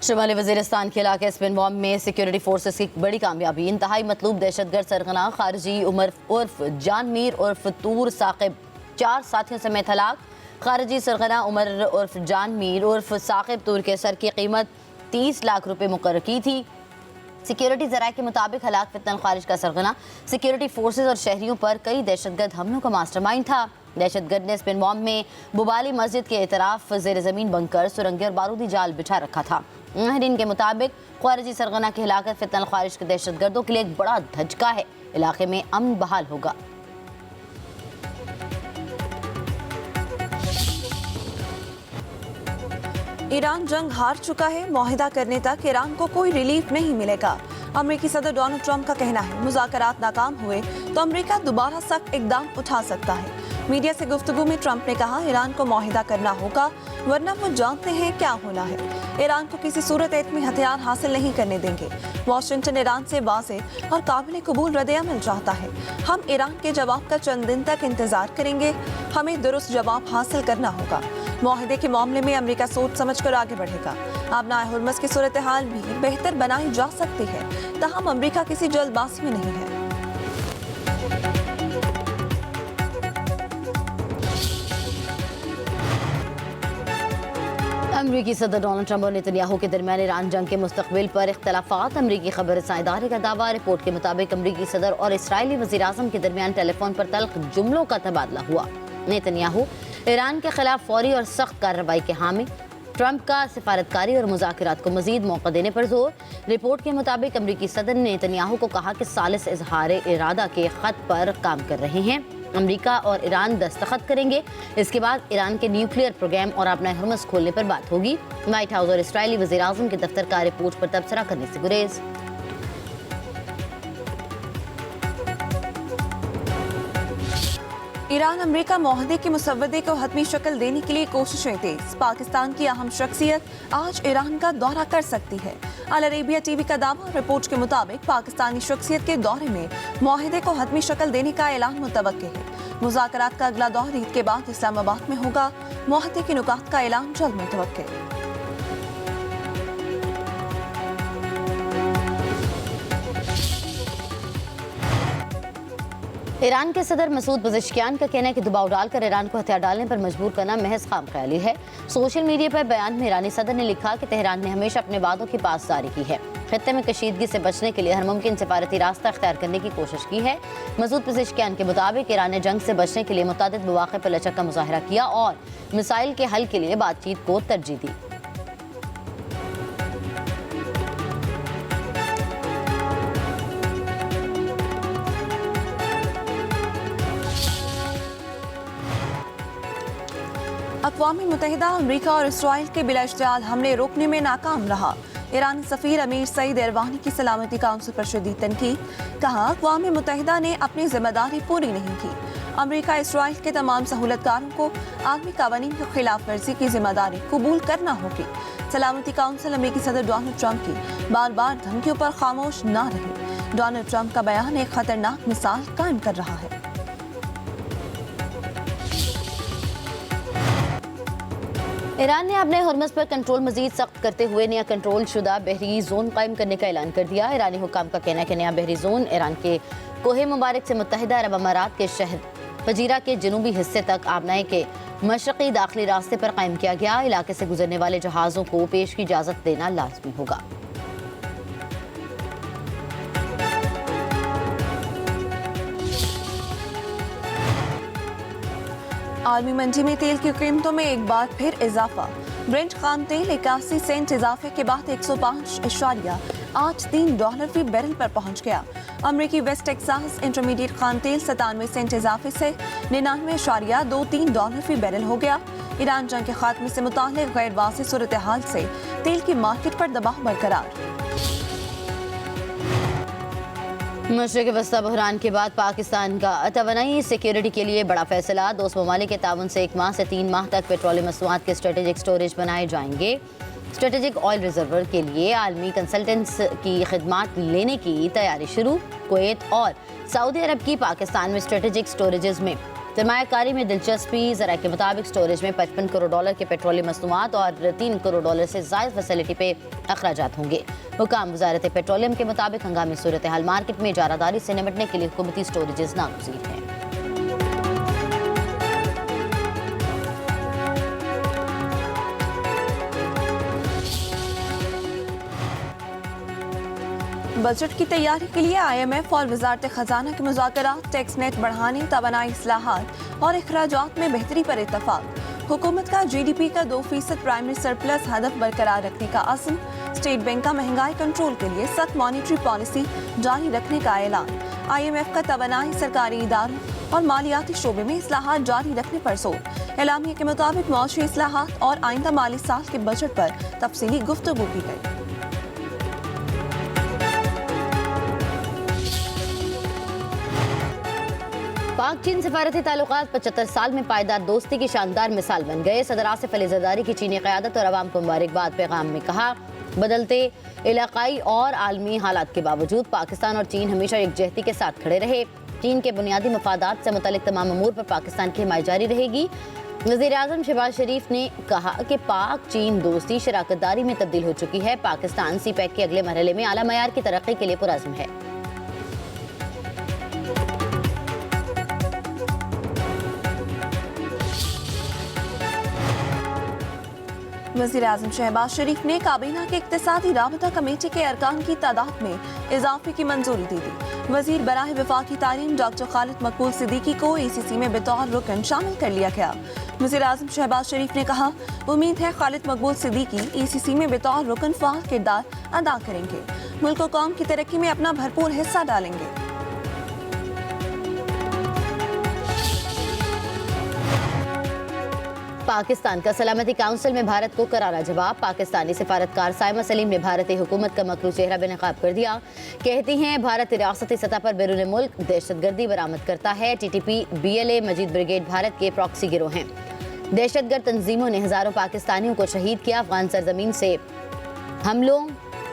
शुमाली वजीरिस्तान के इलाके spin bomb में सिक्योरिटी फोर्सेस की बड़ी कामयाबी। इंतहाई मतलूब दहशतगर्द सरगना खारजी उमर उर्फ जान मीर उर्फ तूर साकिब 4 साथियों समेत हलाक। खारजी सरगना उमर उर्फ जान मीर उर्फ साकिब तूर के सर की कीमत 30 लाख रुपए मुकर्रर की थी। सिक्योरिटी जराये के मुताबिक हलाक फितन खारिज का सरगना सिक्योरिटी फोर्सेज और शहरियों पर कई दहशतगर्द हमलों का मास्टरमाइंड था। दहशतगर्द ने स्पिन बॉम्ब में बुबाली मस्जिद के इतराफ जेर जमीन बंकर, सुरंगें और बारूदी जाल बिछा रखा था। माहिरीन के मुताबिक खारिजी सरगना की हिलाकत फितन खारिज के दहशतगर्दों के लिए एक बड़ा धचका है। इलाके में अमन बहाल होगा। ईरान जंग हार चुका है, मुआहिदा करने तक ईरान को कोई रिलीफ नहीं मिलेगा। अमेरिकी सदर डोनाल्ड ट्रंप का कहना है मुज़ाकरात नाकाम हुए तो अमेरिका दोबारा सख्त इकदाम उठा सकता है। मीडिया से गुफ्तगू में ट्रंप ने कहा ईरान को मुआहिदा करना होगा वरना वो जानते हैं क्या होना है। ईरान को किसी सूरत में हथियार हासिल नहीं करने देंगे। वाशिंगटन ईरान से वाज़ेह और काबिल कबूल रद्द-ए-अमल चाहता है। हम ईरान के जवाब का चंद दिन तक इंतजार करेंगे। हमें दुरुस्त जवाब हासिल करना होगा। मुआहिदे के मामले में अमेरिका सोच समझ कर आगे बढ़ेगा। आबनाए हुर्मुज़ की सूरत हाल भी बेहतर बनाई जा सकती है, ताहम अमेरिका किसी जल्दबाजी में नहीं है। अमरीकी सदर डोनाल्ड ट्रंप और नेतन्याहू के दरमियान ईरान जंग के मुस्तकबिल पर इख्तलाफात। अमरीकी खबर रसां इदारे का दावा। रिपोर्ट के मुताबिक अमरीकी सदर और इसराइली वज़ीर-ए-आज़म के दरमियान टेलीफोन पर तल्ख जुमलों का तबादला हुआ। नेतन्याहू ईरान के खिलाफ फौरी और सख्त कार्रवाई के हामी। ट्रंप का सिफारतकारी और मुज़ाकरात को मज़ीद मौका देने पर जोर। रिपोर्ट के मुताबिक अमरीकी सदर ने नेतन्याहू को कहा कि सालिस इजहार इरादा के ख़त पर काम कर रहे हैं। अमेरिका और ईरान दस्तखत करेंगे। इसके बाद ईरान के न्यूक्लियर प्रोग्राम और आबनाए हुर्मुज़ खोलने पर बात होगी। व्हाइट हाउस और इसराइली वज़ीर-ए-आज़म के दफ्तर का रिपोर्ट पर तबसरा करने से गुरेज। ईरान अमेरिका मुआहदे के मुसव्वदे को हतमी शक्ल देने के लिए कोशिशें तेज। पाकिस्तान की अहम शख्सियत आज ईरान का दौरा कर सकती है। अल अरेबिया टीवी का दावा। रिपोर्ट के मुताबिक पाकिस्तानी शख्सियत के दौरे में मुआहदे को हतमी शक्ल देने का ऐलान मुतवक्के है। मुज़ाकरात का अगला दौर ईद के बाद इस्लामाबाद में होगा। मुआहदे के नुकात का ऐलान जल्द मुतवक्के। ईरान के सदर मसूद पज़ेश्कियान का कहना है कि दबाव डालकर ईरान को हथियार डालने पर मजबूर करना महज खामख्याली है। सोशल मीडिया पर बयान में ईरानी सदर ने लिखा कि तेहरान ने हमेशा अपने वादों की पासदारी की है। खित्ते में कशीदगी से बचने के लिए हर मुमकिन सिफारती रास्ता अख्तियार करने की कोशिश की है। मसूद पज़ेश्कियान के मुताबिक ईरान ने जंग से बचने के लिए मुतअद्दिद मौक़े पर लचक का मुज़ाहरा किया और मिसाइल के हल के लिए बातचीत को तरजीह दी। अक़वाम मुत्तहिदा अमरीका और इसराइल के बिला इश्तियाल हमले रोकने में नाकाम रहा। ईरानी सफ़ीर अमीर सईद इरवानी की सलामती काउंसिल पर शदीद तनकीद। कहा अक़वाम मुत्तहिदा ने अपनी जिम्मेदारी पूरी नहीं की। अमरीका इसराइल के तमाम सहूलतकारों को आलमी कानून की खिलाफ वर्जी की जिम्मेदारी कबूल करना होगी। सलामती काउंसिल अमरीकी सदर डोनाल्ड ट्रंप की बार बार धमकियों पर खामोश न रही। डोनाल्ड ट्रंप का बयान एक खतरनाक मिसाल कायम कर रहा है। ईरान ने अपने हुर्मुज़ पर कंट्रोल मजीद सख्त करते हुए नया कंट्रोल शुदा बहरी जोन कायम करने का ऐलान कर दिया। ईरानी हुकाम का कहना है कि नया बहरी जोन ईरान के कोहे मुबारक से मुत्तहिदा अरब अमारात के शहर फजीरा के जनूबी हिस्से तक आबनाए के मशरक़ी दाखिली रास्ते पर कायम किया गया। इलाके से गुजरने वाले जहाज़ों को पेश की इजाज़त देना लाजमी होगा। आलमी मंडी में तेल की कीमतों में एक बार फिर इजाफा। ब्रेंट खाम तेल 81 सेंट इजाफे के बाद 105.83 डॉलर फी बैरल पर पहुंच गया। अमरीकी वेस्ट टेक्सास इंटरमीडिएट खाम तेल 97 सेंट इजाफे से 99.23 डॉलर फी बैरल हो गया। ईरान जंग के खात्मे से मुताल्लिक़ गैर वाज़ेह सूरत हाल से तेल की मार्केट पर दबाव बरकरार। मशरिक़ वस्ता बहरान के बाद पाकिस्तान का तवानाई सिक्योरिटी के लिए बड़ा फैसला। दोस्त ममालिक के ताउन से 1 माह से 3 माह तक पेट्रोलियम मसनूआत के स्ट्रेटेजिक स्टोरेज बनाए जाएंगे। स्ट्रेटेजिक ऑयल रिजर्वर के लिए आलमी कंसल्टेंट्स की खिदमात लेने की तैयारी शुरू। कुवैत और सऊदी अरब की पाकिस्तान में स्ट्रेटेजिक स्टोरेजेस में सरमायाकारी में दिलचस्पी। ज़राए के मुताबिक स्टोरेज में $55 करोड़ के पेट्रोलियम मसनूआत और $3 करोड़ से ज़ायद फैसिलिटी पे अखराजात होंगे। हुकाम वजारत पेट्रोलियम के मुताबिक हंगामी सूरत हाल मार्केट में इजारादारी से निपटने के लिए हुकूमती स्टोरेजेस नागुज़ीर हैं। बजट की तैयारी के लिए IMF और वजारत खजाना के मुज़ाकरात, टैक्स नेट बढ़ाने, तवानाई इस्लाहात और अखराजात में बेहतरी पर इत्तफाक। हुकूमत का GDP का 2% प्राइमरी सरप्लस हदफ बरकरार रखने का अज़्म। स्टेट बैंक का महंगाई कंट्रोल के लिए सख्त मॉनिटरी पॉलिसी जारी रखने का ऐलान। IMF का तवानाई, सरकारी इदारों और मालियाती शोबे में इस्लाहात जारी रखने पर जोर। एलामिया के मुताबिक मौशी इस्लाहात और आइंदा माली साल के बजट पर तफसीली गुफ्तगू की गई। पाक चीन सफारती ताल्लुकात 75 साल में पायदार दोस्ती की शानदार मिसाल बन गए। सदर आसिफ अली ज़रदारी की चीनी क़यादत और अवाम को मुबारकबाद पैगाम में कहा, बदलते इलाकाई और आलमी हालात के बावजूद पाकिस्तान और चीन हमेशा एकजहती के साथ खड़े रहे। चीन के बुनियादी मफादात से मुतल्लिक तमाम अमूर पर पाकिस्तान की हिमायत जारी रहेगी। वज़ीर-ए-आज़म शहबाज शरीफ ने कहा कि पाक चीन दोस्ती शराकतदारी में तब्दील हो चुकी है। पाकिस्तान CPEC के अगले मरहले में आला मयार की तरक्की के लिए पुरअज़्म है। वज़ीर-ए-आज़म शहबाज शरीफ ने काबीना के इक्तिसादी राबता कमेटी के अरकान की तादाद में इजाफे की मंजूरी दे दी। वज़ीर बराह वफाकी तालीम डॉक्टर खालिद मकबूल सिद्दीकी को ECC में बतौर रुकन शामिल कर लिया गया। वज़ीर-ए-आज़म शहबाज शरीफ ने कहा, उम्मीद है खालिद मकबूल सिद्दीकी ECC में बतौर रुकन फ़ाल किरदार अदा करेंगे, मुल्क और कौम की तरक्की में अपना भरपूर हिस्सा डालेंगे। पाकिस्तान का सलामती काउंसिल में भारत को करारा जवाब। पाकिस्तानी सिफारतकार साइमा सलीम ने भारतीय हुकूमत का मकरू चेहरा बेनकाब कर दिया। कहती हैं, भारत रियासती सतह पर बैरून मुल्क दहशतगर्दी बरामद करता है। TTP BLA मजीद ब्रिगेड भारत के प्रॉक्सी गिरोह हैं। दहशतगर्द तंजीमों ने हजारों पाकिस्तानियों को शहीद किया। अफगान सरजमीन से हमलों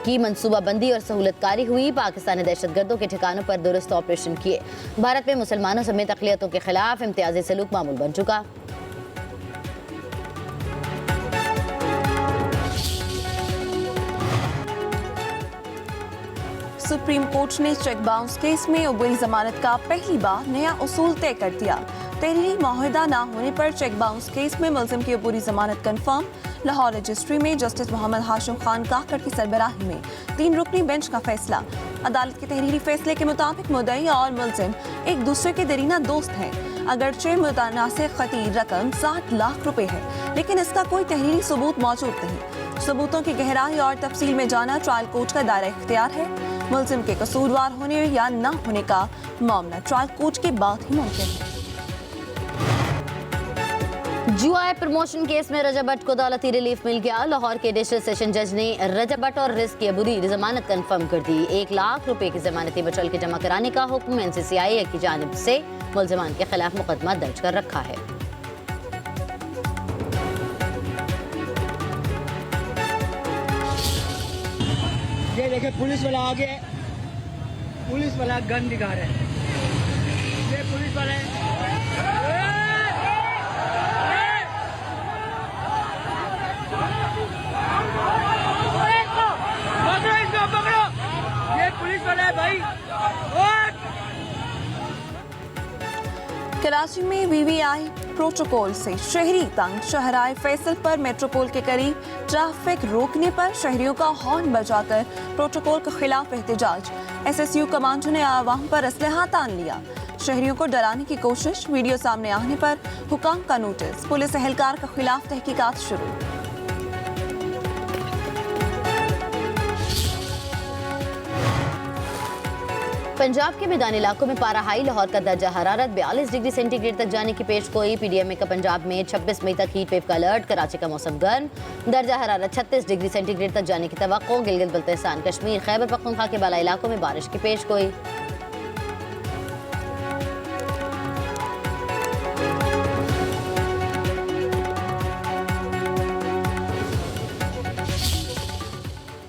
की मनसूबाबंदी और सहूलतकारी हुई। पाकिस्तान ने दहशतगर्दों के ठिकानों पर दुरुस्त ऑपरेशन किए। भारत में मुसलमानों समेत अक़लियतों के खिलाफ इम्तियाजी सलूक मामूल बन चुका। सुप्रीम कोर्ट ने चेक बाउंस केस में अबूरी जमानत का पहली बार नया उसूल तय कर दिया। तहरीरी मुआहदा न होने पर चेक बाउंस केस में मुलजिम की अबूरी जमानत कन्फर्म। लाहौर रजिस्ट्री में जस्टिस मोहम्मद हाशिम खान काकड़ की सरबराही में 3 रुकनी बेंच का फैसला। अदालत के तहरीरी फैसले के मुताबिक मुद्दई और मुलजिम एक दूसरे के दरीना दोस्त हैं। अगरचे मुतनासिब खतीर रकम 60 लाख रुपए है, लेकिन इसका कोई तहरीरी सबूत मौजूद नहीं। सबूतों की गहराई और तफसील में जाना ट्रायल कोर्ट का दायरा इख्तियार है। मुलजिम के कसूरवार होने या न होने का मामला ट्रायल कोर्ट के बाद ही मुमकिन है। जुआ प्रमोशन केस में रजा भट्ट को अदालती रिलीफ मिल गया। लाहौर के डिस्ट्रिक्ट सेशन जज ने रजा भट्ट और रिस्क की अबूरी जमानत कंफर्म कर दी। 1 लाख रुपए की जमानती बचल के जमा कराने का हुक्म NCCI की जानिब से मुलजिमान के खिलाफ मुकदमा दर्ज कर रखा है। ये देखिए, पुलिस वाला आगे, पुलिस वाला गन दिखा रहे हैं। ये पुलिस वाले पकड़ो, इसको पकड़ो। ये पुलिस वाला है भाई। कराची में VVI प्रोटोकॉल से शहरी तंग। शहराए फैसल पर मेट्रोपोल के करीब ट्रैफिक रोकने पर शहरियों का हॉर्न बजाकर प्रोटोकॉल के खिलाफ एहतजाज। SSU कमांडो ने आवाम पर असलहा तान लिया। शहरियों को डराने की कोशिश। वीडियो सामने आने पर हुकाम का नोटिस। पुलिस एहलकार के खिलाफ तहकीकात शुरू। पंजाब के मैदानी इलाकों में पारा हाई। लाहौर का दर्जा हरारत 42 डिग्री सेंटीग्रेड तक जाने की पेशगोई। PDMA का पंजाब में 26 मई तक हीट वेव का अलर्ट। कराची का मौसम गर्म, दर्जा हरारत 36 डिग्री सेंटीग्रेड तक जाने की तवक्को। गिलगित बल्तिस्तान, कश्मीर, खैबर पख्तूनख्वा के बाला इलाकों में बारिश की पेशगोई।